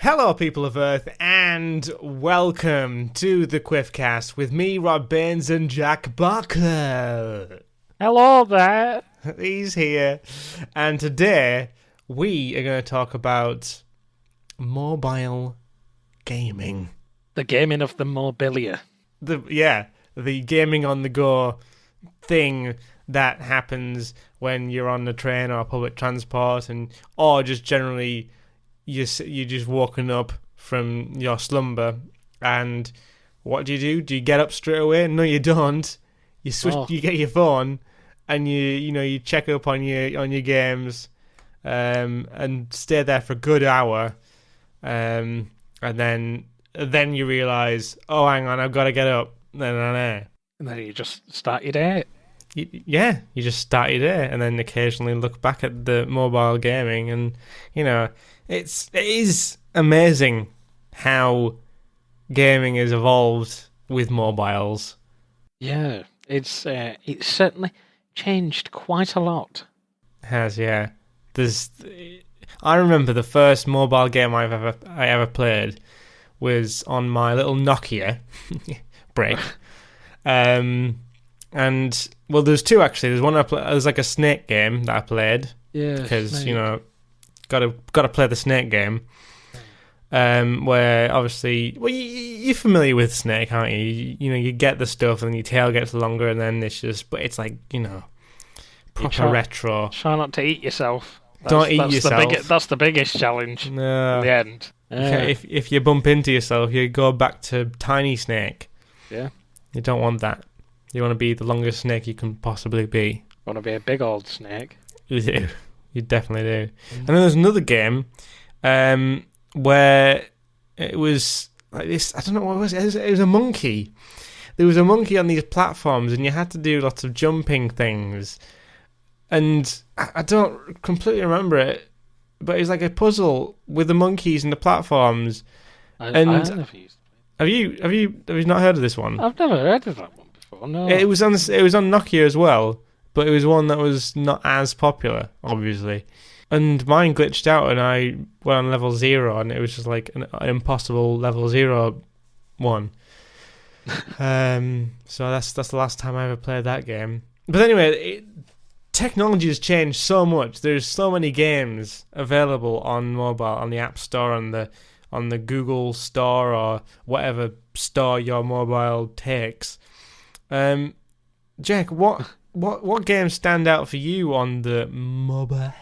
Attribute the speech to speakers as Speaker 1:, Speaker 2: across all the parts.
Speaker 1: Hello, people of Earth, and welcome to the Quiffcast with me, Rob Baines, and Jack Barker.
Speaker 2: Hello there.
Speaker 1: He's here, and today we are going to talk about mobile gaming.
Speaker 2: The gaming of the mobilia.
Speaker 1: The gaming on the go thing that happens when you're on the train or public transport, or just generally you're just waking up from your slumber, and what do? Do you get up straight away? No, you don't. You switch. You get your phone, and you check up on your games, and stay there for a good hour, and then you realise, oh, hang on, I've got to get up. And
Speaker 2: then you just start your day.
Speaker 1: You just start your day, and then occasionally look back at the mobile gaming, and it is amazing how gaming has evolved with mobiles.
Speaker 2: Yeah, it's certainly changed quite a lot.
Speaker 1: It has, yeah. I remember the first mobile game I ever played was on my little Nokia brick. And well, there's two actually. There's one there's like a snake game that I played.
Speaker 2: Yeah,
Speaker 1: because gotta play the snake game. Where obviously, well, you're familiar with Snake, aren't you? You get the stuff, and then your tail gets longer, and then but it's like proper retro.
Speaker 2: Try not to eat yourself.
Speaker 1: Don't eat yourself.
Speaker 2: That's the biggest challenge.
Speaker 1: No.
Speaker 2: In the end.
Speaker 1: If you bump into yourself, you go back to tiny Snake.
Speaker 2: Yeah.
Speaker 1: You don't want that. You want to be the longest snake you can possibly be.
Speaker 2: You want to be a big old snake.
Speaker 1: You do. You definitely do. And then there's another game where it was like this. I don't know what it was. It was a monkey. There was a monkey on these platforms, and you had to do lots of jumping things. And I don't completely remember it, but it was like a puzzle with the monkeys and the platforms.
Speaker 2: I never used
Speaker 1: Have you not heard of this one?
Speaker 2: I've never heard of that one before. No.
Speaker 1: It was on Nokia as well, but it was one that was not as popular, obviously. And mine glitched out, and I went on level 0, and it was just like an impossible level 0 one. So that's the last time I ever played that game. But anyway, technology has changed so much. There's so many games available on mobile, on the App Store, on the Google Store, or whatever store your mobile takes. Jack, what games stand out for you on the mobile?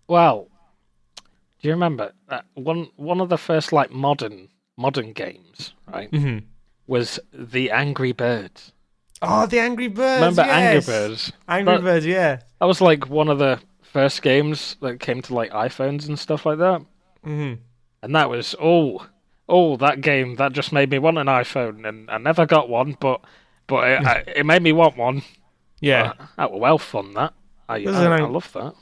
Speaker 2: Well, do you remember that one of the first like modern games, right?
Speaker 1: Mm-hmm.
Speaker 2: Was the Angry Birds.
Speaker 1: Oh, the Angry Birds!
Speaker 2: Remember
Speaker 1: yes.
Speaker 2: Angry Birds?
Speaker 1: Angry Birds, yeah.
Speaker 2: That was like one of the first games that came to like iPhones and stuff like that.
Speaker 1: Mm-hmm.
Speaker 2: And that was that game that just made me want an iPhone, and I never got one, but it made me want one.
Speaker 1: Yeah,
Speaker 2: that was well fun. That I love that.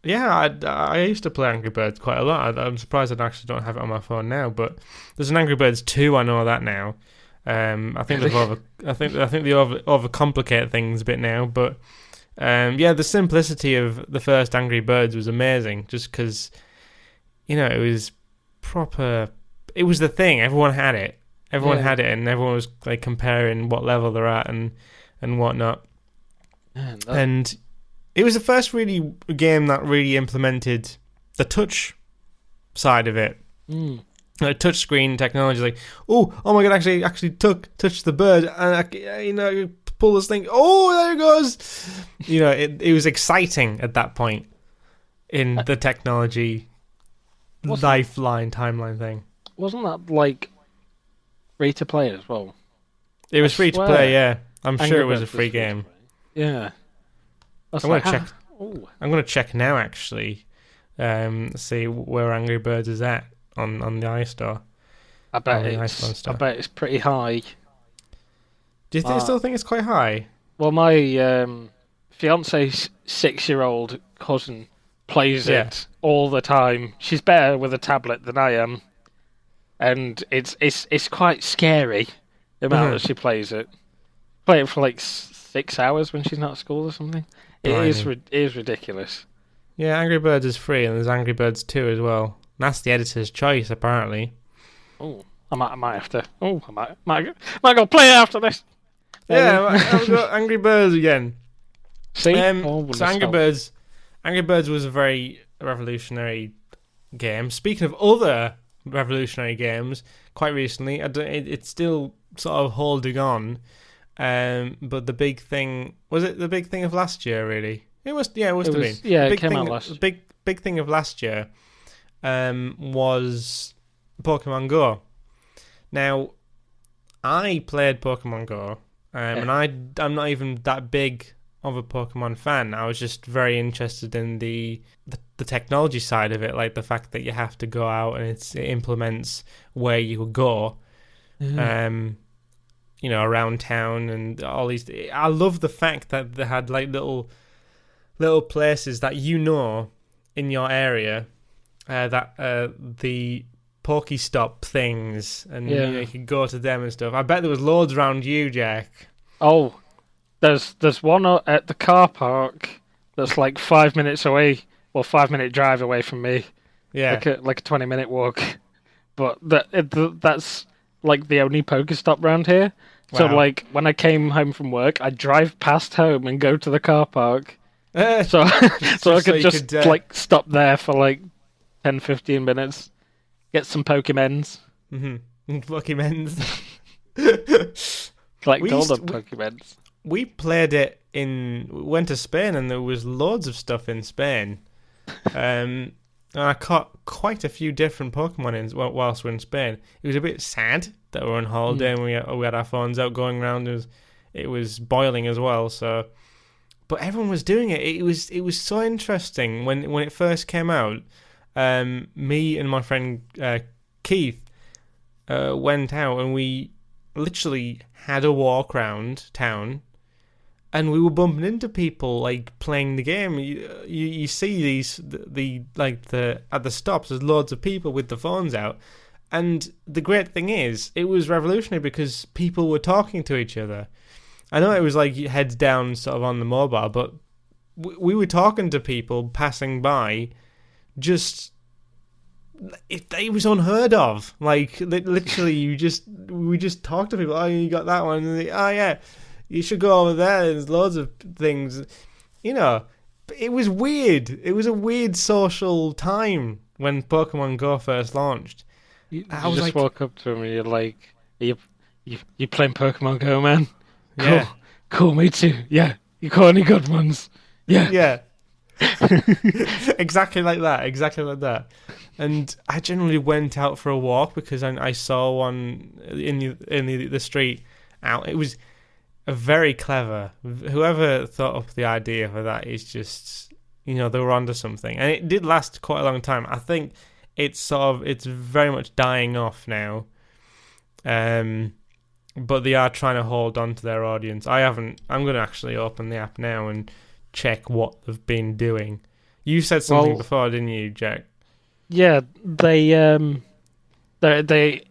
Speaker 1: Yeah, I used to play Angry Birds quite a lot. I'm surprised I actually don't have it on my phone now. But there's an Angry Birds 2. I know that now. I think they overcomplicate things a bit now. But the simplicity of the first Angry Birds was amazing. Just because it was proper. It was the thing. Everyone had it. Everyone had it, and everyone was like comparing what level they're at and whatnot. And it was the first really game that really implemented the touch side of it. Like touch screen technology, like oh my god, actually touch the bird, and pull this thing. Oh, there it goes. It was exciting at that point in the technology timeline thing.
Speaker 2: Wasn't that like free to play as well?
Speaker 1: It was free to play, yeah. I'm sure it was a free game.
Speaker 2: Yeah.
Speaker 1: I'm gonna check. I'm gonna check now, actually. See where Angry Birds is at on the iStore.
Speaker 2: I bet it's pretty high.
Speaker 1: Do you still think it's quite high?
Speaker 2: Well, my fiance's 6-year-old cousin plays it all the time. She's better with a tablet than I am, and it's quite scary the amount that she plays it. Play it for like 6 hours when she's not at school or something. It is ridiculous.
Speaker 1: Yeah, Angry Birds is free, and there's Angry Birds 2 as well, That's the editor's choice, apparently.
Speaker 2: Oh, I might have to. Oh, I might go play it after this.
Speaker 1: Yeah, I've got Angry Birds again.
Speaker 2: See,
Speaker 1: so Angry Birds was a very revolutionary game. Speaking of other revolutionary games, quite recently, it's still sort of holding on. But the big thing was it the big thing of last year? Really, it must have been.
Speaker 2: Yeah,
Speaker 1: it
Speaker 2: came out last.
Speaker 1: The big thing of last year, was Pokemon Go. Now, I played Pokemon Go, and I'm not even that big of a Pokemon fan. I was just very interested in the technology side of it, like the fact that you have to go out and it implements where you go, around town and all these. I love the fact that they had like little places that in your area, that the Pokestop things, and you could go to them and stuff. I bet there was loads around you, Jack.
Speaker 2: Oh, there's one at the car park that's like 5 minutes away, or 5 minute drive away from me.
Speaker 1: Yeah,
Speaker 2: like a 20-minute walk. But that's like the only Pokestop around here. Wow. So like when I came home from work, I'd drive past home and go to the car park. So I could just like stop there for like 10-15 minutes, get some Pokemons.
Speaker 1: Pokemons.
Speaker 2: Collect all the Pokemons.
Speaker 1: We played it we went to Spain, and there was loads of stuff in Spain. And I caught quite a few different Pokemon whilst we were in Spain. It was a bit sad that we were on holiday and we had our phones out going around. It was boiling as well. So, but everyone was doing it. It was so interesting when it first came out. Me and my friend Keith went out, and we literally had a walk around town, and we were bumping into people like playing the game. You see at the stops, there's loads of people with the phones out, and the great thing is, it was revolutionary because people were talking to each other. I know it was like heads down, sort of on the mobile, but we were talking to people passing by. Just it was unheard of. Like literally, we just talked to people. Oh, you got that one? And oh yeah, you should go over there. There's loads of things. It was weird. It was a weird social time when Pokemon Go first launched.
Speaker 2: You just walk up to him and you're like, you playing Pokemon Go, man?
Speaker 1: Yeah.
Speaker 2: Cool, me too. Yeah. You got any good ones? Yeah.
Speaker 1: Yeah. Exactly like that. And I generally went out for a walk because I saw one in the street out. It was a very clever. Whoever thought up the idea for that is just, they were onto something. And it did last quite a long time. I think it's very much dying off now. But they are trying to hold on to their audience. I'm going to actually open the app now and check what they've been doing. You said something before, didn't you, Jack?
Speaker 2: Yeah, they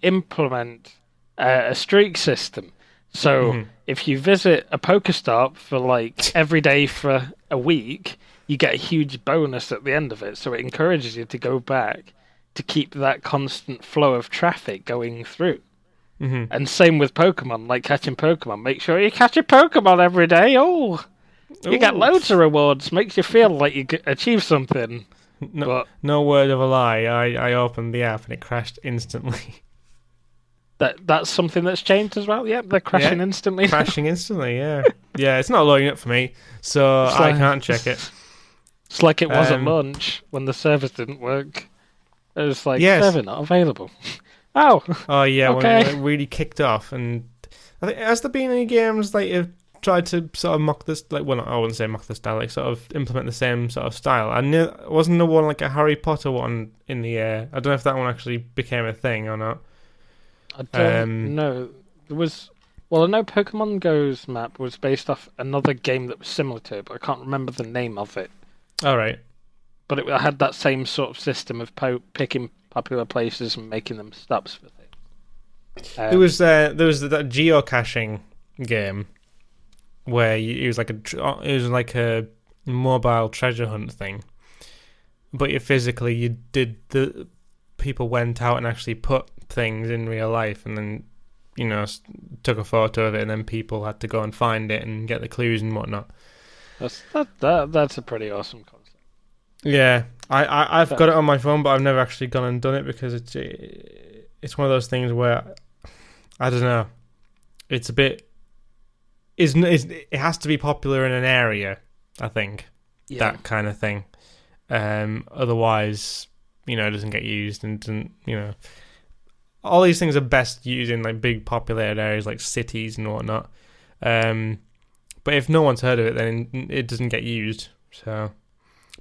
Speaker 2: implement a streak system. So if you visit a Pokestop for like every day for a week, you get a huge bonus at the end of it. So it encourages you to go back to keep that constant flow of traffic going through. And same with Pokemon, like catching Pokemon. Make sure you catch a Pokemon every day. You get loads of rewards. Makes you feel like you achieve something.
Speaker 1: No word of a lie. I opened the app and it crashed instantly.
Speaker 2: That's something that's changed as well. Yep, they're crashing instantly.
Speaker 1: Crashing instantly, yeah. Yeah, it's not loading up for me, so I can't check it.
Speaker 2: It's like it was at launch when the servers didn't work. It was like, server not available. Oh
Speaker 1: yeah,
Speaker 2: okay.
Speaker 1: When it really kicked off. And I think, has there been any games like have tried to sort of mock this, like, well, I wouldn't say mock the style, like sort of implement the same sort of style? I knew, wasn't there one like a Harry Potter one in the air? I don't know if that one actually became a thing or not.
Speaker 2: I don't know. There was, well, I know Pokemon Go's map was based off another game that was similar to it, but I can't remember the name of it.
Speaker 1: All right.
Speaker 2: But it had that same sort of system of picking popular places and making them stops for things.
Speaker 1: There was that geocaching game where it was like a mobile treasure hunt thing, but you did people went out and actually put things in real life, and then took a photo of it, and then people had to go and find it and get the clues and whatnot.
Speaker 2: That's a pretty awesome concept.
Speaker 1: Yeah, I've got it on my phone, but I've never actually gone and done it because it's one of those things where I don't know. It's a bit. It has to be popular in an area, I think. Yeah. That kind of thing. Otherwise, it doesn't get used, and doesn't, all these things are best used in like big populated areas like cities and whatnot. But if no one's heard of it, then it doesn't get used. So,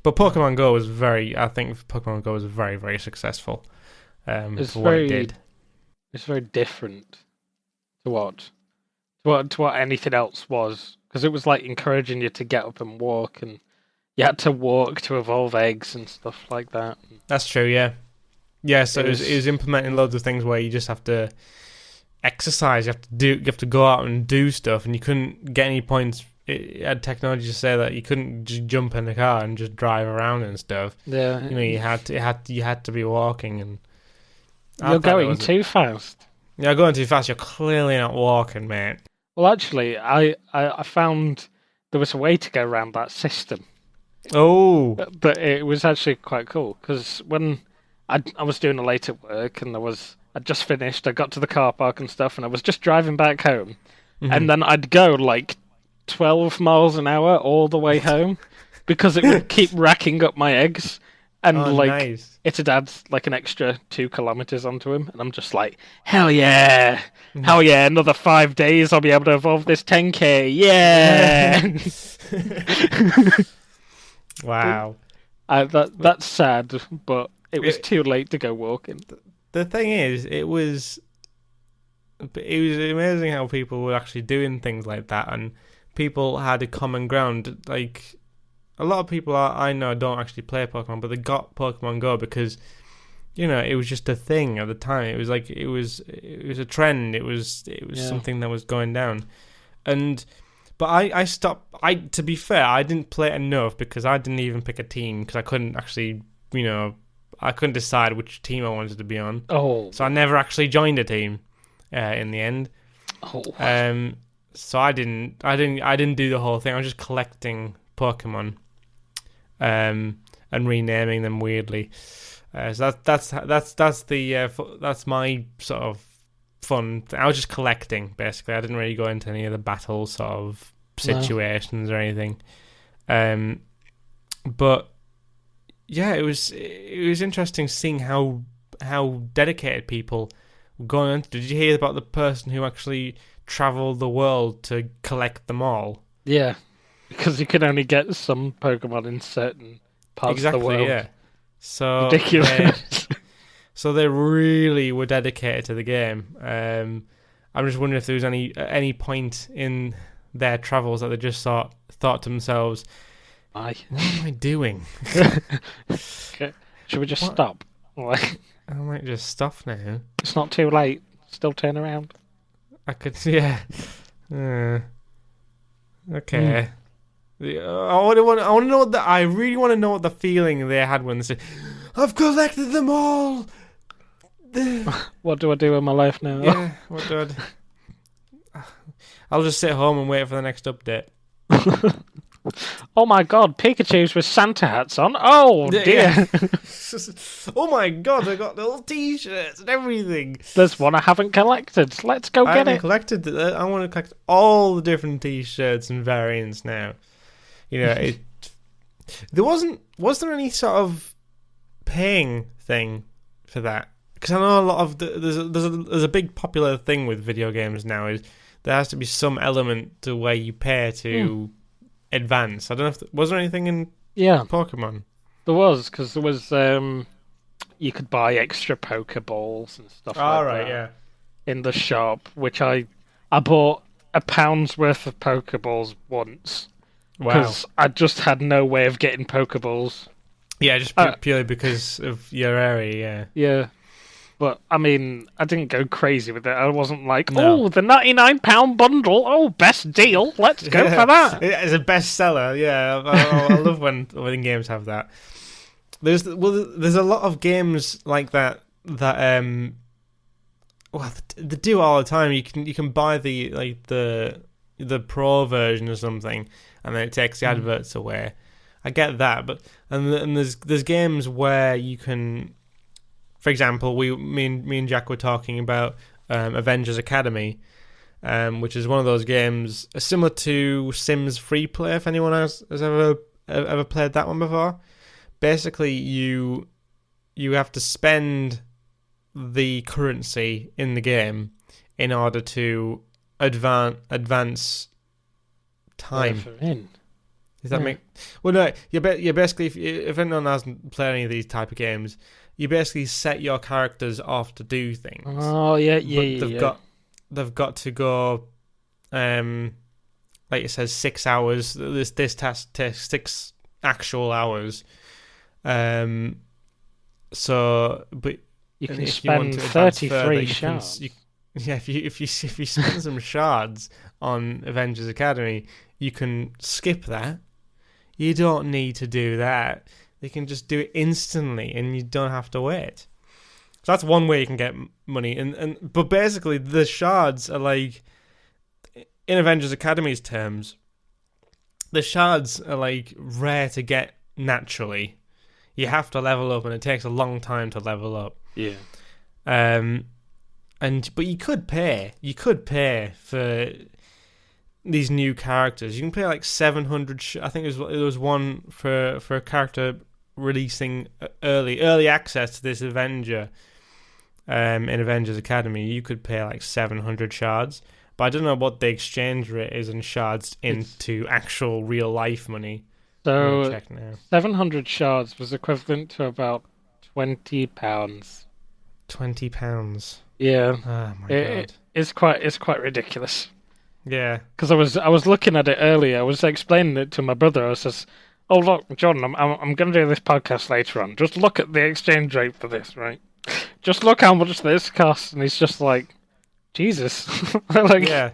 Speaker 1: but Pokemon Go was I think Pokemon Go was very, very successful. For what it did.
Speaker 2: It's very different to what anything else was, because it was like encouraging you to get up and walk, and you had to walk to evolve eggs and stuff like that.
Speaker 1: That's true, yeah. Yeah, so it was implementing loads of things where you just have to exercise, you have to go out and do stuff, and you couldn't get any points. It had technology to say that you couldn't just jump in the car and just drive around and stuff.
Speaker 2: Yeah,
Speaker 1: you had to be walking, and
Speaker 2: you're going too fast.
Speaker 1: You're going too fast. You're clearly not walking, mate.
Speaker 2: Well, actually, I found there was a way to go around that system.
Speaker 1: Oh,
Speaker 2: but it was actually quite cool, because when I was doing a late at work, and I'd just finished. I got to the car park and stuff, and I was just driving back home, and then I'd go like 12 miles an hour all the way home, because it would keep racking up my eggs, and
Speaker 1: nice.
Speaker 2: It had add like an extra 2 kilometers onto him, and I'm just like, hell yeah, another 5 days I'll be able to evolve this 10k, yeah.
Speaker 1: Wow.
Speaker 2: That's sad, but it was too late to go walking.
Speaker 1: The thing is, it was amazing how people were actually doing things like that, and people had a common ground. Like, a lot of people I know don't actually play Pokemon, but they got Pokemon Go because, it was just a thing at the time. It was like, it was a trend. It was something that was going down. But I stopped. To be fair, I didn't play it enough because I didn't even pick a team, because I couldn't actually, I couldn't decide which team I wanted to be on.
Speaker 2: Oh.
Speaker 1: So I never actually joined a team in the end.
Speaker 2: Oh.
Speaker 1: So I didn't do the whole thing. I was just collecting Pokemon, and renaming them weirdly. So that's my sort of fun. I was just collecting, basically. I didn't really go into any of the battle sort of situations or anything. But yeah, it was interesting seeing how dedicated people were going on. Did you hear about the person who actually travelled the world to collect them all?
Speaker 2: Yeah, because you can only get some Pokemon in certain parts of the world.
Speaker 1: Yeah. So
Speaker 2: ridiculous.
Speaker 1: So they really were dedicated to the game. I'm just wondering if there was any point in their travels that they just thought to themselves, what am I doing?
Speaker 2: Okay. Should we just stop?
Speaker 1: I might just stop now.
Speaker 2: It's not too late. Still turn around.
Speaker 1: I could, yeah. Okay. I really want to know what the feeling they had when they said, "I've collected them all."
Speaker 2: What do I do with my life now?
Speaker 1: Yeah, what do I do? I'll just sit home and wait for the next update.
Speaker 2: Oh my god, Pikachu's with Santa hats on. Oh dear. Yeah.
Speaker 1: Oh my god, I got little t-shirts and everything.
Speaker 2: There's one I haven't collected. Let's go get it.
Speaker 1: Collected. I want to collect all the different t-shirts and variants now. Was there any sort of paying thing for that? Because I know a lot of there's a big popular thing with video games now is there has to be some element to where you pay to advance. I don't know if was there anything in Pokemon?
Speaker 2: There was, because there was you could buy extra Pokeballs and stuff that in the shop, which I bought £1 worth of Pokeballs once.
Speaker 1: Wow.
Speaker 2: Because I just had no way of getting Pokeballs.
Speaker 1: Yeah, just purely because of your area,
Speaker 2: Yeah. But, I mean, I didn't go crazy with it. I wasn't like, the £99 bundle. Oh, best deal. Let's go for that.
Speaker 1: It's a bestseller, yeah. I love when games have that. There's a lot of games like that that well, they do all the time. You can buy the pro version or something, and then it takes the adverts away. I get that, but and there's games where you can, for example, me and Jack were talking about Avengers Academy, which is one of those games similar to Sims Free Play. If anyone has ever played that one before, basically you have to spend the currency in the game in order to advance time. Does that make? Well, no. You basically, if anyone hasn't played any of these type of games, you basically set your characters off to do things.
Speaker 2: Oh yeah.
Speaker 1: They've got to go, like it says, 6 hours. This task takes 6 actual hours. So, but
Speaker 2: you can
Speaker 1: if
Speaker 2: spend
Speaker 1: you want to
Speaker 2: 33 shards.
Speaker 1: If you spend some shards on Avengers Academy, you can skip that. You don't need to do that. You can just do it instantly, and you don't have to wait. So that's one way you can get money. But basically, the shards are like, in Avengers Academy's terms, the shards are like rare to get naturally. You have to level up, and it takes a long time to level up.
Speaker 2: Yeah.
Speaker 1: But you could pay. You could pay for these new characters. You can pay like 700. I think it was one for a character releasing early access to this Avenger. In Avengers Academy, you could pay like 700 shards, but I don't know what the exchange rate is in shards into actual real life money.
Speaker 2: So 700 shards was equivalent to about £20.
Speaker 1: £20.
Speaker 2: Yeah.
Speaker 1: Oh my god.
Speaker 2: It's quite ridiculous.
Speaker 1: Yeah.
Speaker 2: Because I was looking at it earlier. I was explaining it to my brother. I was just, oh look, John, I'm going to do this podcast later on. Just look at the exchange rate for this, right? Just look how much this costs, and he's just like, Jesus,
Speaker 1: yeah,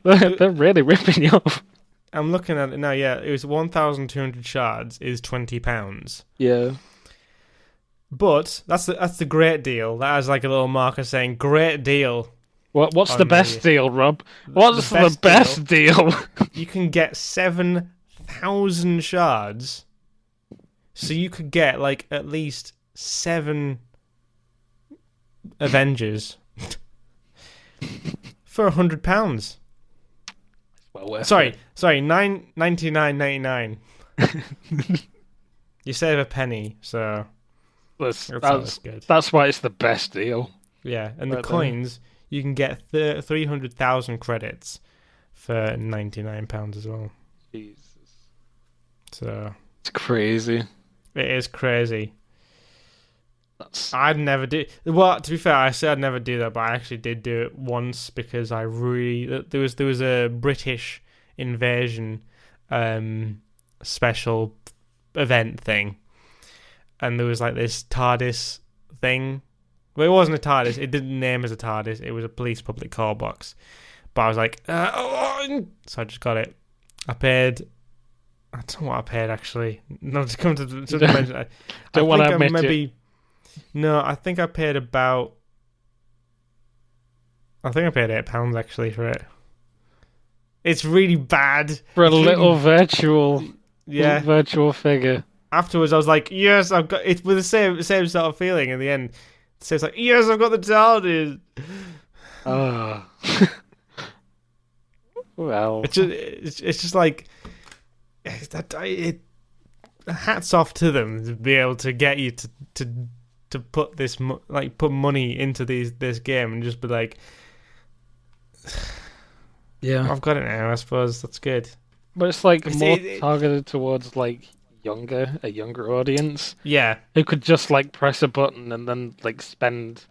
Speaker 2: they're really ripping you off.
Speaker 1: I'm looking at it now. Yeah, it was 1,200 shards is £20.
Speaker 2: Yeah,
Speaker 1: but that's the great deal. That has like a little marker saying "great deal."
Speaker 2: What's the best deal, Rob? What's the best deal?
Speaker 1: You can get 7,000 shards, so you could get like at least 7 Avengers for £100.
Speaker 2: Well worth
Speaker 1: sorry,
Speaker 2: it.
Speaker 1: $99.99. You save a penny, so
Speaker 2: that's
Speaker 1: good.
Speaker 2: That's why it's the best deal.
Speaker 1: Yeah, and the coins you can get 300,000 credits for £99 as well.
Speaker 2: Jesus,
Speaker 1: so
Speaker 2: it's crazy.
Speaker 1: It is crazy. I'd never do. Well, to be fair, I said I'd never do that, but I actually did do it once because there was a British invasion special event thing, and there was like this TARDIS thing. Well, it wasn't a TARDIS. It didn't name as a TARDIS. It was a police public call box. But I was like, so I just got it. I don't know what I paid actually. No, to come to mention that.
Speaker 2: Don't want to admit it.
Speaker 1: No, I think I paid £8 actually for it. It's really bad.
Speaker 2: For a little virtual figure.
Speaker 1: Afterwards, I was like, yes, I've got it, with the same sort of feeling. In the end, so it's like, yes, I've got the TARDIS.
Speaker 2: Oh. Well.
Speaker 1: It's just like, hats off to them to be able to get you to put this put money into this game and just be like,
Speaker 2: yeah,
Speaker 1: I've got it now. I suppose that's good.
Speaker 2: But it's like more targeted towards like a younger audience.
Speaker 1: Yeah,
Speaker 2: who could just like press a button and then like spend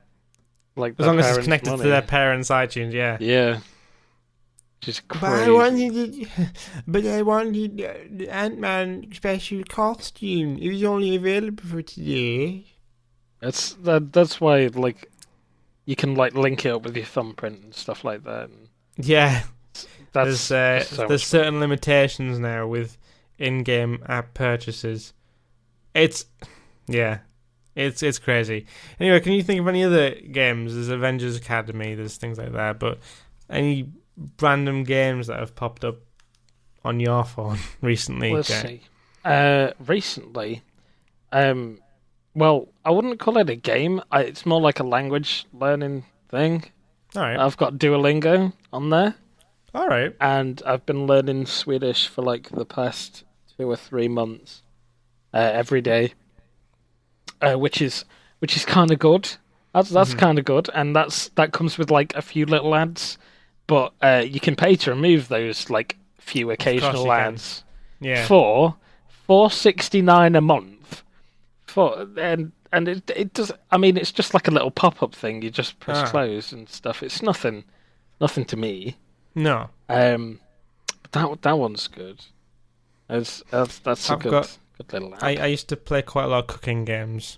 Speaker 2: like
Speaker 1: as long as it's connected
Speaker 2: money
Speaker 1: to their parents' iTunes. Yeah,
Speaker 2: yeah. Just crazy.
Speaker 1: But I wanted the Ant-Man special costume. It was only available for today.
Speaker 2: That's why like you can like link it up with your thumbprint and stuff like that.
Speaker 1: Yeah,
Speaker 2: there's
Speaker 1: certain limitations now with in-game app purchases. It's It's crazy. Anyway, can you think of any other games? There's Avengers Academy, there's things like that, but any random games that have popped up on your phone recently?
Speaker 2: Let's see. Recently, well, I wouldn't call it a game. It's more like a language learning thing.
Speaker 1: All right.
Speaker 2: I've got Duolingo on there.
Speaker 1: All right.
Speaker 2: And I've been learning Swedish for like the past 2 or 3 months, every day, which is kind of good. That's kind of good, and that comes with like a few little ads, but you can pay to remove those like few occasional ads.
Speaker 1: Yeah.
Speaker 2: For $4.69 a month. And it does. I mean, it's just like a little pop-up thing. You just press close and stuff. It's nothing to me.
Speaker 1: No.
Speaker 2: That one's good. That's a good little app.
Speaker 1: I used to play quite a lot of cooking games.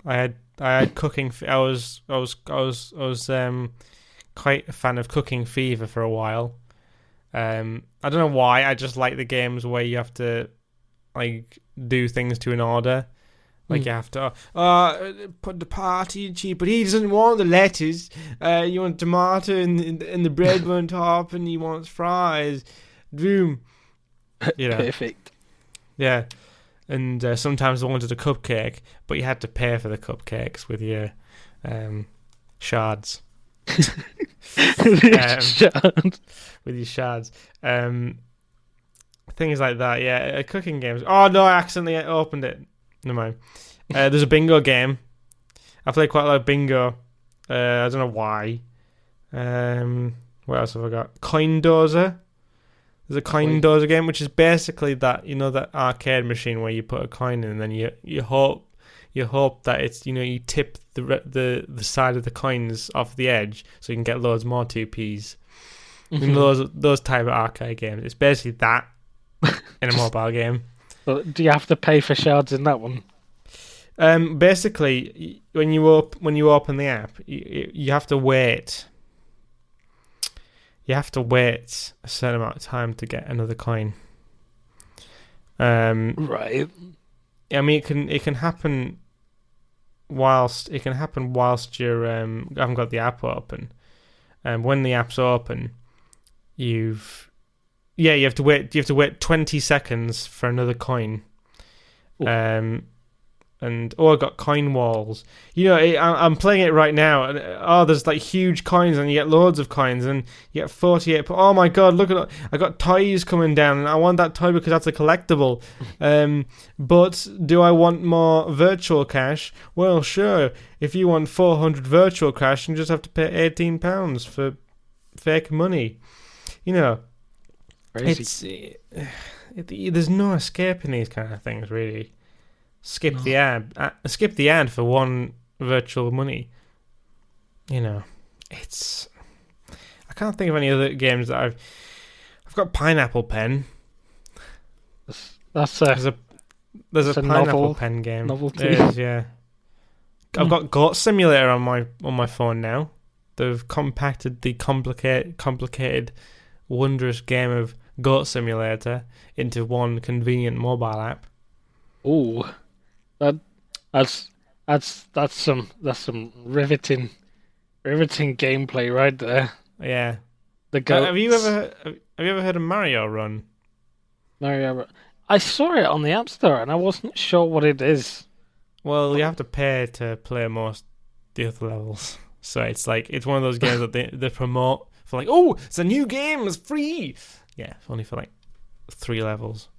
Speaker 1: I had cooking. I was quite a fan of Cooking Fever for a while. I don't know why. I just like the games where you have to like do things to an order. Like you have to put the party in cheese, but he doesn't want the lettuce. You want tomato and the bread on top, and he wants fries. Boom.
Speaker 2: Perfect.
Speaker 1: Yeah. And sometimes I wanted a cupcake, but you had to pay for the cupcakes with your shards. With your shards. Things like that, yeah. Cooking games. Oh, no, I accidentally opened it. Never mind. There's a bingo game. I play quite a lot of bingo. I don't know why. What else have I got? Coin Dozer. There's a coin dozer game, which is basically that, that arcade machine where you put a coin in and then you hope that it's, you tip the side of the coins off the edge so you can get loads more 2Ps. Those type of arcade games. It's basically that in a mobile game.
Speaker 2: Well, do you have to pay for shards in that one?
Speaker 1: Basically, when you open the app, you have to wait. You have to wait a certain amount of time to get another coin.
Speaker 2: Right.
Speaker 1: I mean, it can happen whilst you're haven't got the app open. When the app's open, you have to wait. You have to wait 20 seconds for another coin. Ooh. And I got coin walls. I'm playing it right now, and there's like huge coins, and you get loads of coins, and you get 48. Oh my god, look at it! I got toys coming down, and I want that toy because that's a collectible. But do I want more virtual cash? Well, sure. If you want 400 virtual cash, you just have to pay £18 for fake money.
Speaker 2: Crazy.
Speaker 1: There's no escaping these kind of things, really. Skip the ad for one virtual money. It's. I can't think of any other games that I've got Pineapple Pen.
Speaker 2: There's
Speaker 1: a Pineapple Pen game.
Speaker 2: Novelty.
Speaker 1: There is, yeah. I've got Goat Simulator on my phone now. They've compacted the complicated, wondrous game of Goat Simulator into one convenient mobile app.
Speaker 2: Ooh. That's some riveting gameplay right there.
Speaker 1: Yeah.
Speaker 2: The goats.
Speaker 1: Have you ever heard of Mario Run?
Speaker 2: I saw it on the App Store and I wasn't sure what it is.
Speaker 1: Well, you have to pay to play most the other levels. So it's one of those games that they promote for like, oh, it's a new game, it's free. Yeah, only for like 3 levels.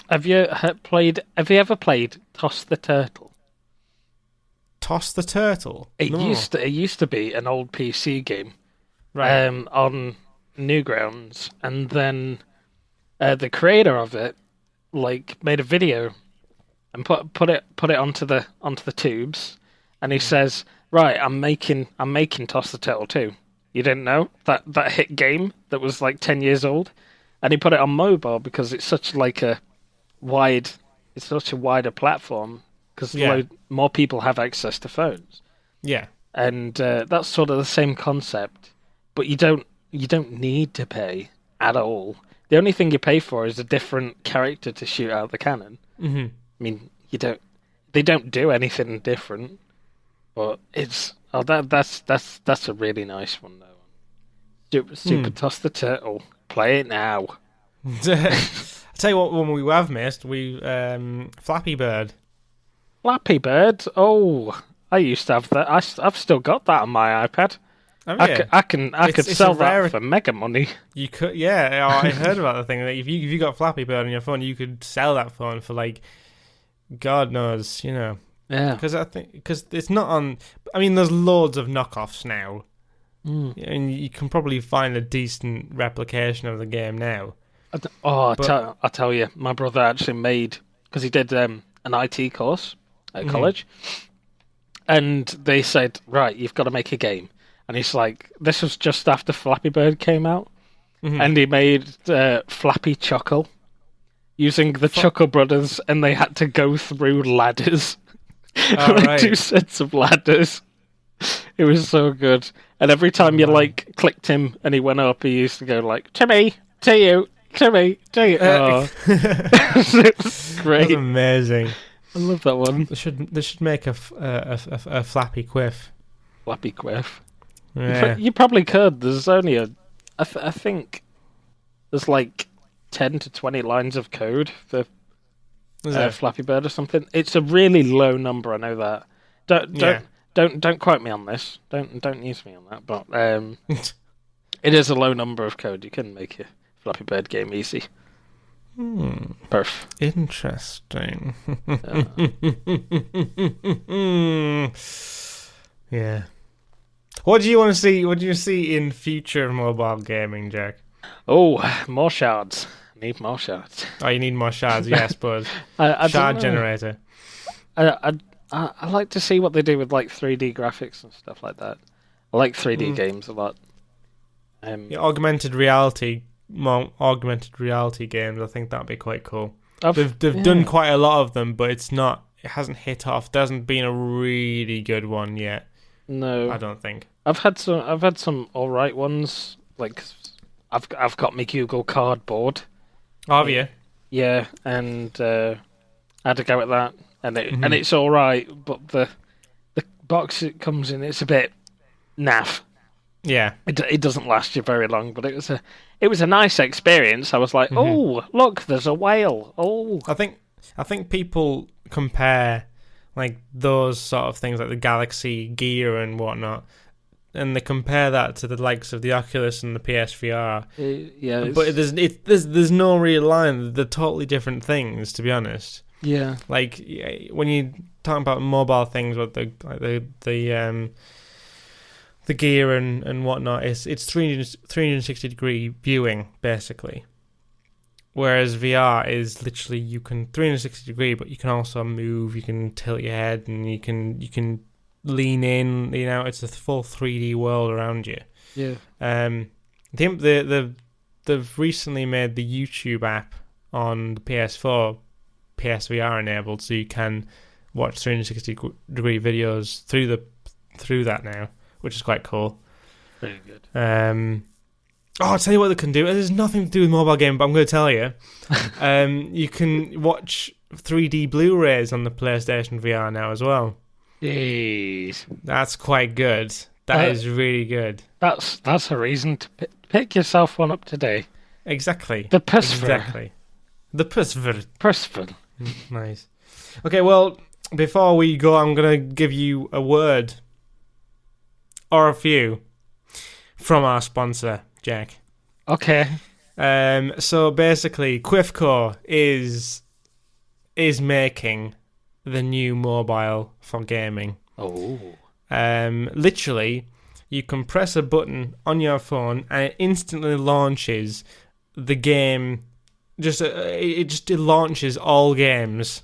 Speaker 2: Have you ever played Toss the Turtle?
Speaker 1: Toss the Turtle?
Speaker 2: It used to be an old PC game,
Speaker 1: right?
Speaker 2: On Newgrounds, and then the creator of it made a video and put it onto the tubes, and he says, right, I'm making Toss the Turtle 2. You didn't know that hit game that was like 10 years old, and he put it on mobile because it's such a wider platform because more people have access to phones.
Speaker 1: Yeah,
Speaker 2: and that's sort of the same concept, but you don't need to pay at all. The only thing you pay for is a different character to shoot out the cannon.
Speaker 1: Mm-hmm.
Speaker 2: I mean, they don't do anything different, but that's a really nice one though. Super Toss the Turtle. Play it now.
Speaker 1: I'll tell you what one we have missed. Flappy Bird.
Speaker 2: Flappy Bird. Oh, I used to have that. I've still got that on my iPad.
Speaker 1: Oh, yeah.
Speaker 2: I could sell that for mega money.
Speaker 1: You could, yeah. I heard about the thing that if you got Flappy Bird on your phone, you could sell that phone for like, God knows,
Speaker 2: Yeah.
Speaker 1: Because it's not on. I mean, there's loads of knockoffs now, and you can probably find a decent replication of the game now.
Speaker 2: I'll tell you, my brother actually made, because he did an IT course at college, and they said, right, you've got to make a game. And he's like, this was just after Flappy Bird came out, and he made Flappy Chuckle using the Chuckle Brothers, and they had to go through ladders.
Speaker 1: Right.
Speaker 2: 2 sets of ladders. It was so good. And every time you clicked him and he went up, he used to go like, to me, to you, to me, to you. It's great.
Speaker 1: That's amazing.
Speaker 2: I love that one.
Speaker 1: They should make a Flappy Quiff.
Speaker 2: Flappy Quiff.
Speaker 1: Yeah.
Speaker 2: You probably could. There's only I think there's like 10 to 20 lines of code for Flappy Bird or something. It's a really low number. I know that. Don't quote me on this. Don't use me on that. But it is a low number of code. You can make a Flappy Bird game easy. Perf.
Speaker 1: Interesting. Yeah. What do you want to see? What do you see in future mobile gaming, Jack?
Speaker 2: Oh, more shards. Need more shards.
Speaker 1: Oh, you need more shards, yes, but
Speaker 2: I
Speaker 1: shard generator.
Speaker 2: I like to see what they do with like 3D graphics and stuff like that. I like 3D games a lot.
Speaker 1: Augmented reality games. I think that'd be quite cool. They've done quite a lot of them, but it hasn't hit off. There hasn't been a really good one yet.
Speaker 2: No,
Speaker 1: I don't think.
Speaker 2: I've had some all right ones. Like I've got my Google Cardboard.
Speaker 1: Have you?
Speaker 2: Yeah, and I had to go at that, and it's all right, but the box it comes in, it's a bit naff.
Speaker 1: Yeah,
Speaker 2: it doesn't last you very long, but it was a nice experience. I was like, oh, look, there's a whale. Oh,
Speaker 1: I think people compare like those sort of things like the Galaxy Gear and whatnot, and they compare that to the likes of the Oculus and the PSVR.
Speaker 2: Yeah,
Speaker 1: but there's no real line. They're totally different things, to be honest.
Speaker 2: Yeah,
Speaker 1: like when you talk about mobile things, with the gear and whatnot, it's 360 degree viewing basically. Whereas VR is literally you can 360 degree, but you can also move. You can tilt your head, and you can lean in. You know, it's a full 3D world around you.
Speaker 2: Yeah.
Speaker 1: They've recently made the YouTube app on the PS4, PSVR enabled, so you can watch 360 degree videos through that now, which is quite cool.
Speaker 2: Very good.
Speaker 1: I'll tell you what they can do. It has nothing to do with mobile game, but I'm going to tell you. You can watch 3D Blu-rays on the PlayStation VR now as well.
Speaker 2: Jeez.
Speaker 1: That's quite good. That is really good.
Speaker 2: That's a reason to pick yourself one up today.
Speaker 1: Exactly.
Speaker 2: The PSVR.
Speaker 1: Exactly. The
Speaker 2: PSVR.
Speaker 1: Nice. Okay, well, before we go, I'm going to give you a word or a few from our sponsor, Jack.
Speaker 2: Okay.
Speaker 1: So basically, Quifco is making the new mobile for gaming.
Speaker 2: Oh.
Speaker 1: Literally, you can press a button on your phone and it instantly launches the game. It launches all games.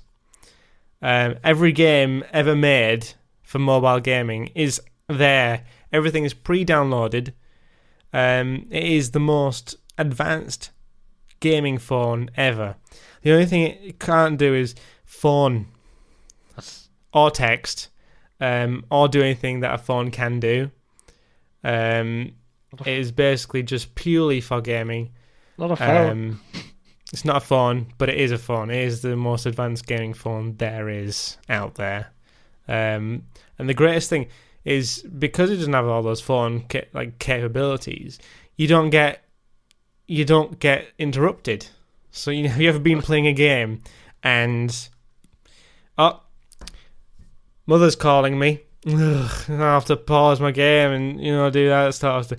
Speaker 1: Every game ever made for mobile gaming is there. Everything is pre-downloaded. It is the most advanced gaming phone ever. The only thing it can't do is phone or text or do anything that a phone can do. It is basically just purely for gaming.
Speaker 2: Not a phone.
Speaker 1: It's not a phone, but it is a phone. It is the most advanced gaming phone there is out there. And the greatest thing is because it doesn't have all those phone capabilities, you don't get interrupted. So have you ever been playing a game and mother's calling me? Ugh, I have to pause my game and do that stuff.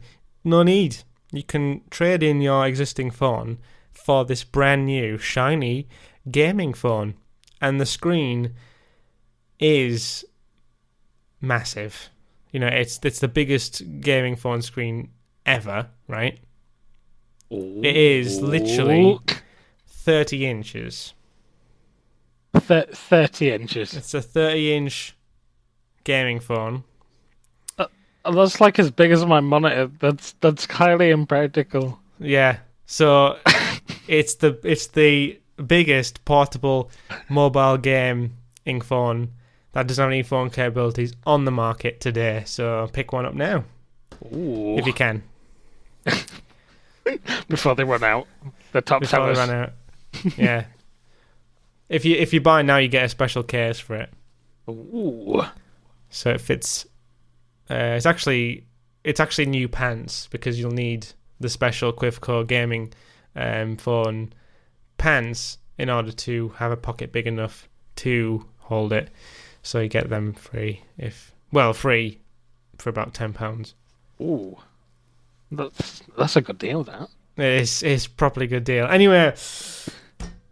Speaker 1: No need. You can trade in your existing phone for this brand new shiny gaming phone, and the screen is massive. It's the biggest gaming phone screen ever, right? It is literally 30 inches.
Speaker 2: 30 inches.
Speaker 1: It's a 30-inch gaming phone.
Speaker 2: That's like as big as my monitor. That's highly impractical.
Speaker 1: Yeah. So it's the biggest portable mobile gaming phone that doesn't have any phone capabilities on the market today. So pick one up now.
Speaker 2: Ooh.
Speaker 1: If you can.
Speaker 2: Before they run out. The top
Speaker 1: Before
Speaker 2: sellers.
Speaker 1: they run out. Yeah. If you buy now, you get a special case for it.
Speaker 2: Ooh.
Speaker 1: So it fits. It's actually new pants because you'll need the special Quifco gaming phone pants in order to have a pocket big enough to hold it. So you get them free free for about £10.
Speaker 2: Ooh. That's a good deal, that.
Speaker 1: It's properly good deal. Anyway,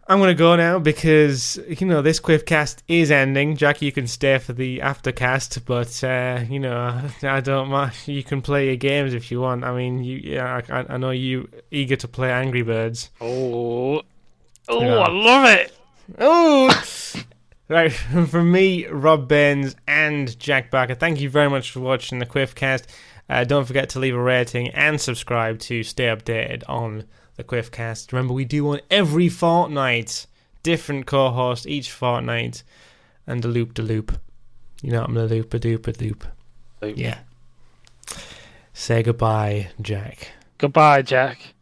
Speaker 1: I'm going to go now because, this Quifcast is ending. Jack, you can stay for the aftercast, but, I don't mind. You can play your games if you want. I mean, I know you eager to play Angry Birds.
Speaker 2: Oh, I love it.
Speaker 1: Oh! Right, from me, Rob Baines, and Jack Barker, thank you very much for watching the Quifcast. Don't forget to leave a rating and subscribe to stay updated on the Quifcast. Remember, we do one every fortnight. Different co-host each fortnight. And a loop-de-loop. I'm the loop-a-doop-a-doop. Yeah. Say goodbye, Jack.
Speaker 2: Goodbye, Jack.